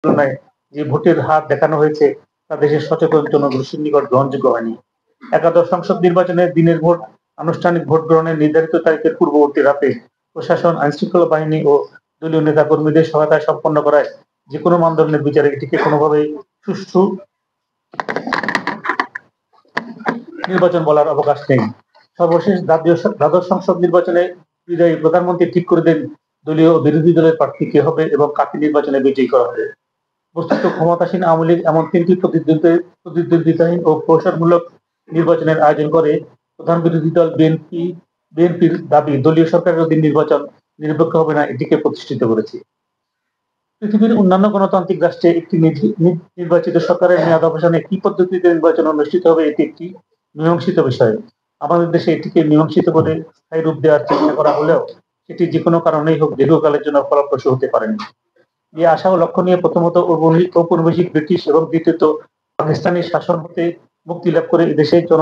তুলনায় যে ভোটের হার দেখানো হয়েছে তা দেশের সচেতন জনগোষ্ঠীর নিকট গ্রহণযোগ্য হয়নি। একাদশ সংসদ নির্বাচনের দিনের ভোট আনুষ্ঠানিক ভোট গ্রহণের নির্ধারিত তারিখের পূর্ববর্তী রাতে প্রশাসন, আইনশৃঙ্খলা বাহিনী ও দলীয় নেতাকর্মীদের সহায়তায় সম্পন্ন করায় যেকোনো মানদণ্ডের বিচারে এটিকে কোনোভাবেই সুষ্ঠু নির্বাচন বলার অবকাশ নেই। সর্বশেষ দ্বাদশ সংসদ নির্বাচনে বিদায়ী প্রধানমন্ত্রী ঠিক করে দেন দলীয় ও বিরোধী দলের প্রার্থী কে হবে এবং কাকে নির্বাচনে বিজয়ী করা হবে। বস্তুত ক্ষমতাসীন আওয়ামী লীগ এমন তিনটি প্রতিদ্বন্দ্বিতাহীন ও প্রসারমূলক নির্বাচনের আয়োজন করে। প্রধান বিরোধী দল বিএনপির দাবি দলীয় সরকারের অধীন নির্বাচন নিরপেক্ষ হবে না, এটিকে প্রতিষ্ঠিত করেছে। পৃথিবীর অন্যান্য গণতান্ত্রিক রাষ্ট্রে একটি নির্বাচিত সরকারের মেয়াদ অবসানে কি পদ্ধতিতে নির্বাচন অনুষ্ঠিত হবে এটি একটি মীমাংসিত বিষয়। আমাদের দেশে এটিকে মীমাংসিত করে স্থায়ী রূপ দেওয়ার চেষ্টা করা হলেও সেটি যে কোনো কারণেই হোক দীর্ঘকালের জন্য ফলপ্রসূ হতে পারেনি। এই আশা ও লক্ষ্য নিয়ে প্রথমত ঔপনিবেশিক ব্রিটিশ এবং দ্বিতীয়ত পাকিস্তানি শাসন হতে মুক্তি লাভ করে এদেশে জন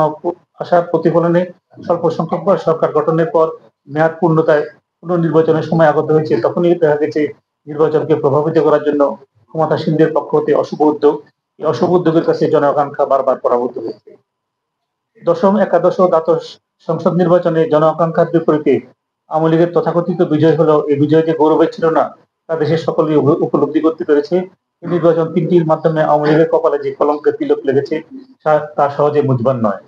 আশার প্রতিফলনে স্বল্প সংখ্যক সরকার গঠনের পর মেয়াদ পূর্ণতায় পুনর্নির্বাচনের সময় আগত হয়েছে, তখনই দেখা গেছে নির্বাচনকে প্রভাবিত করার জন্য ক্ষমতাসীনদের পক্ষ হতে অশুভ উদ্যোগ, এই অশুভ উদ্যোগের কাছে জনআকাঙ্ক্ষা বারবার পরাভূত হয়েছে। দশম, একাদশ ও দ্বাদশ সংসদ নির্বাচনে জনআকাঙ্ক্ষার বিপরীতে আওয়ামী লীগের তথাকথিত বিজয় হলো এই বিজয় যে গৌরবের ছিল না তা দেশের সকলেই উপলব্ধি করতে পেরেছে। এই নির্বাচন তিনটির মাধ্যমে আওয়ামী লীগের কপালে যে কলঙ্কের তিলক লেগেছে তা সহজে মুছবার নয়।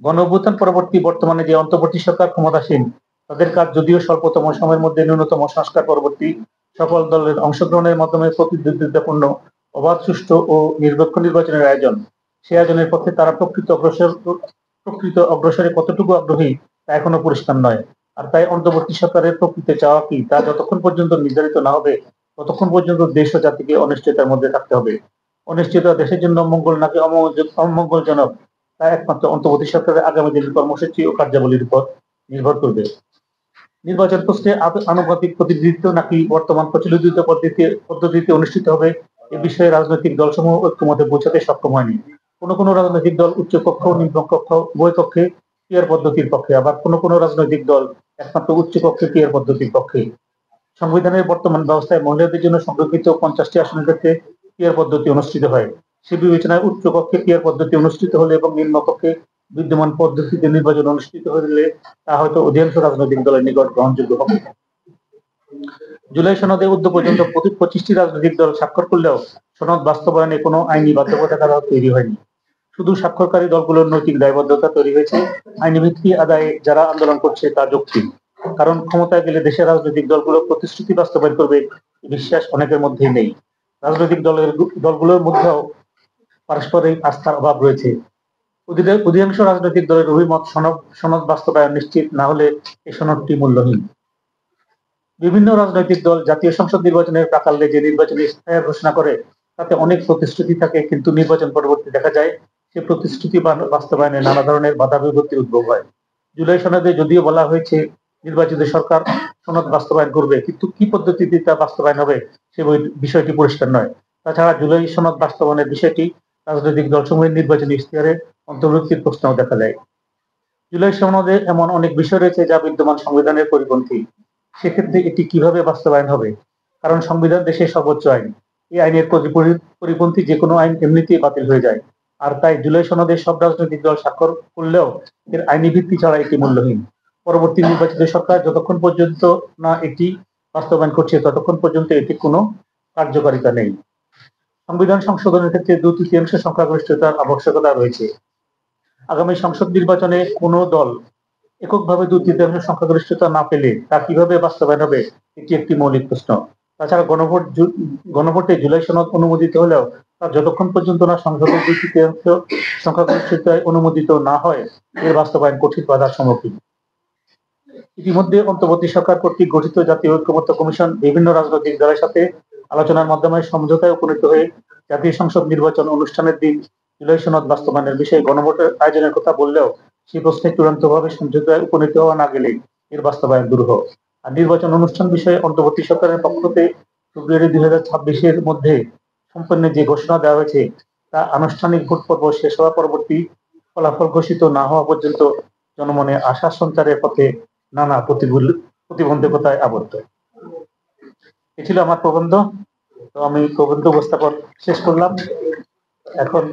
গণঅভ্যুত্থান পরবর্তী বর্তমানে যে অন্তর্বর্তী সরকার ক্ষমতাসীন তাদের কাজ যদিও স্বল্পতম সময়ের মধ্যে ন্যূনতম সংস্কার পরবর্তী সকল দলের অংশগ্রহণের মাধ্যমে প্রতিদ্বন্দ্বিতাপূর্ণ, অবাধ, সুষ্ঠু ও নিরপেক্ষ নির্বাচনের আয়োজন। সে আয়োজনের পক্ষে তারা প্রকৃত অগ্রসরে কতটুকু আগ্রহী তা এখনো পরিষ্কার নয়। আর তাই অন্তর্বর্তী সরকারের প্রকৃত চাওয়া কি তা যতক্ষণ পর্যন্ত নির্ধারিত না হবে ততক্ষণ পর্যন্ত দেশ ও জাতিকে অনিশ্চয়তার মধ্যে থাকতে হবে। অনিশ্চয়তা দেশের জন্য মঙ্গল নাকি অমঙ্গলজনক তা একমাত্র অন্তর্বর্তী সরকারের আগামী দিনের কর্মসূচি ও কার্যাবলীর উপর নির্ভর করবে। নির্বাচন প্রশ্নে আনুপাতিক প্রতিনিধিত্ব নাকি বর্তমান প্রচলিত পদ্ধতিতে অনুষ্ঠিত হবে এ বিষয়ে রাজনৈতিক দলসমূহ ঐক্যমতে পৌঁছাতে সক্ষম হয়নি। কোনো রাজনৈতিক দল উচ্চ কক্ষ ও নিম্ন কক্ষ উভয় কক্ষে পিয়ার পদ্ধতির পক্ষে, আবার কোনো রাজনৈতিক দল একমাত্র উচ্চ কক্ষে পিয়ার পদ্ধতির পক্ষে। সংবিধানের বর্তমান ব্যবস্থায় মহিলাদের জন্য সংরক্ষিত 50টি আসনের ক্ষেত্রে পিয়ার পদ্ধতি অনুষ্ঠিত হয়। সে বিবেচনায় উচ্চ কক্ষে পিয়ার পদ্ধতি অনুষ্ঠিত হলে এবং নিম্ন কক্ষে বিদ্যমান পদ্ধতিতে নির্বাচন অনুষ্ঠিত হলে তা হয়তো অধিকাংশ রাজনৈতিক দলের নিকট গ্রহণযোগ্য হবে। জুলাই সনদে উদ্যোগ পর্যন্ত 25টি রাজনৈতিক দল স্বাক্ষর করলেও সনদ বাস্তবায়নে কোনো আইনি বাধ্যবাধকতা তৈরি হয়নি। শুধু স্বাক্ষরকারী দলগুলোর নৈতিক দায়বদ্ধতা তৈরি হয়েছে। আইনি ভিত্তি আদায়ে যারা আন্দোলন করছে তা যৌক্তিক, কারণ ক্ষমতায় গেলে দেশের রাজনৈতিক দলগুলো প্রতিশ্রুতি বাস্তবায়ন করবে বিশ্বাস অনেকের মধ্যেই নেই। রাজনৈতিক দলগুলোর মধ্যেও পারস্পরিক আস্থার অভাব রয়েছে। অধিকাংশ রাজনৈতিক দলের অভিমত সনদ বাস্তবায়ন নিশ্চিত না হলে এই সনদটি মূল্যহীন। বিভিন্ন রাজনৈতিক দল জাতীয় সংসদ নির্বাচনের প্রাক্কালে যে নির্বাচনী ইশতেহার ঘোষণা করে তাতে অনেক প্রতিশ্রুতি থাকে, কিন্তু নির্বাচন পরবর্তী দেখা যায় সে প্রতিশ্রুতি বাস্তবায়নে নানা ধরনের বাধা বিপত্তির উদ্ভব হয়। জুলাই সনদে যদিও বলা হয়েছে নির্বাচিত সরকার সনদ বাস্তবায়ন করবে, কিন্তু কি পদ্ধতিতে তা বাস্তবায়ন হবে সে বিষয়টি পরিষ্কার নয়। তাছাড়া জুলাই সনদ বাস্তবায়নের বিষয়টি রাজনৈতিক দলসমূহের নির্বাচনী ইশতেহারে অন্তর্ভুক্তির প্রশ্নও দেখা যায়। জুলাই সনদে এমন অনেক বিষয় রয়েছে যা বিদ্যমান সংবিধানের পরিপন্থী। সেক্ষেত্রে এটি কিভাবে বাস্তবায়ন হবে? কারণ সংবিধান দেশের সর্বোচ্চ আইন। এই আইনের পরিপন্থী যে কোনো আইন এমনিতেই বাতিল হয়ে যায়। আর তাই জুলাই সনদে সব রাজনৈতিক দল স্বাক্ষর করলেও এর আইনি ভিত্তি ছাড়া এটি মূল্যহীন। পরবর্তী নির্বাচিত সরকার যতক্ষণ পর্যন্ত না এটি বাস্তবায়ন করছে ততক্ষণ পর্যন্ত এটি কোনো কার্যকারিতা নেই। সংবিধান সংশোধনের ক্ষেত্রে 2/3 সংখ্যাগরিষ্ঠতার আবশ্যকতা রয়েছে। আগামী সংসদ নির্বাচনে কোনো দল এককভাবে 2/3 সংখ্যাগরিষ্ঠতা না পেলে তা কিভাবে বাস্তবায়ন হবে এটি একটি মৌলিক প্রশ্ন। তাছাড়া গণভোটে জুলাই সনদ অনুমোদিত হলেও তা যতক্ষণ পর্যন্ত না সংসদের 2/3 সংখ্যাগরিষ্ঠতায় অনুমোদিত না হয় এর বাস্তবায়ন কঠিন বাধার সম্মুখীন। ইতিমধ্যে অন্তর্বর্তী সরকার কর্তৃক গঠিত জাতীয় ঐক্যমত্য কমিশন বিভিন্ন রাজনৈতিক দলের সাথে আলোচনার মাধ্যমে সমঝোতায় উপনীত হয়ে জাতীয় সংসদ নির্বাচন অনুষ্ঠানের দিন জুলাই সনদ বাস্তবায়নের বিষয়ে গণভোটের আয়োজনের কথা বললেও সেই প্রশ্নে চূড়ান্তভাবে সমঝোতায় উপনীত হওয়া না গেলে এর বাস্তবায়ন দুরূহ। আর নির্বাচন অনুষ্ঠান বিষয়ে অন্তর্বর্তী সরকারের পক্ষ থেকে ফেব্রুয়ারি 2026-এর মধ্যে সম্পন্ন যে ঘোষণা দেওয়া হয়েছে তা আনুষ্ঠানিক ভোট পর্ব শেষ হওয়া পরবর্তী ফলাফল ঘোষিত না হওয়া পর্যন্ত জনমনে আশা সঞ্চারের পথে নানা প্রতিবন্ধকতায় আবদ্ধ। এ ছিল আমার প্রবন্ধ। তো আমি প্রবন্ধ উপস্থাপন শেষ করলাম। এখন